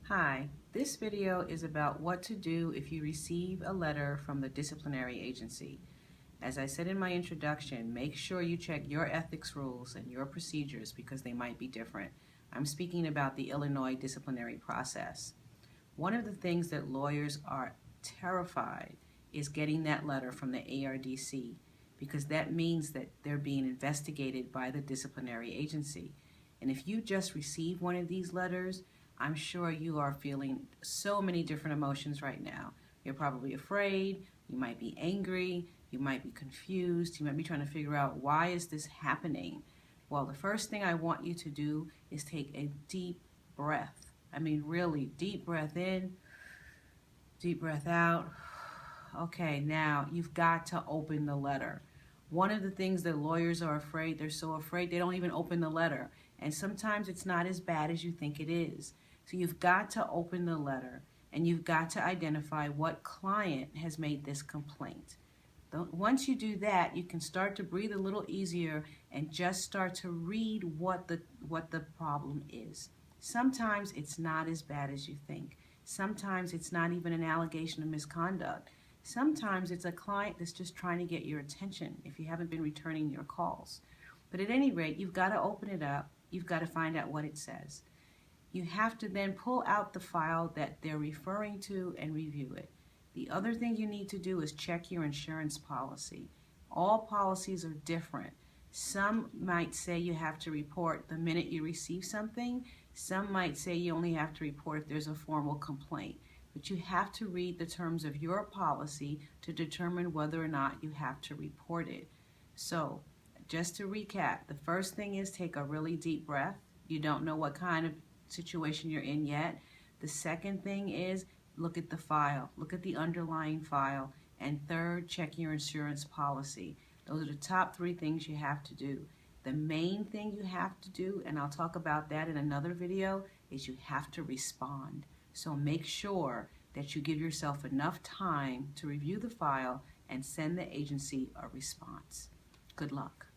Hi, this video is about what to do if you receive a letter from the disciplinary agency. As I said in my introduction, make sure you check your ethics rules and your procedures because they might be different. I'm speaking about the Illinois disciplinary process. One of the things that lawyers are terrified is getting that letter from the ARDC because that means that they're being investigated by the disciplinary agency. And if you just receive one of these letters, I'm sure you are feeling so many different emotions right now. You're probably afraid, you might be angry, you might be confused, you might be trying to figure out why is this happening. Well, the first thing I want you to do is take a deep breath. I mean, really, deep breath in, deep breath out. Okay, now you've got to open the letter. One of the things that lawyers are afraid, they're so afraid they don't even open the letter. And sometimes it's not as bad as you think it is. So you've got to open the letter and you've got to identify what client has made this complaint. Once you do that, you can start to breathe a little easier and just start to read what the problem is. Sometimes it's not as bad as you think. Sometimes it's not even an allegation of misconduct. Sometimes it's a client that's just trying to get your attention if you haven't been returning your calls. But at any rate, you've got to open it up. You've got to find out what it says. You have to then pull out the file that they're referring to and review it. The other thing you need to do is check your insurance policy. All policies are different. Some might say you have to report the minute you receive something. Some might say you only have to report if there's a formal complaint. But you have to read the terms of your policy to determine whether or not you have to report it. So, just to recap, the first thing is take a really deep breath. You don't know what kind of situation you're in yet. The second thing is look at the file, look at the underlying file, and third, check your insurance policy. Those are the top three things you have to do. The main thing you have to do, and I'll talk about that in another video, is you have to respond. So make sure that you give yourself enough time to review the file and send the agency a response. Good luck.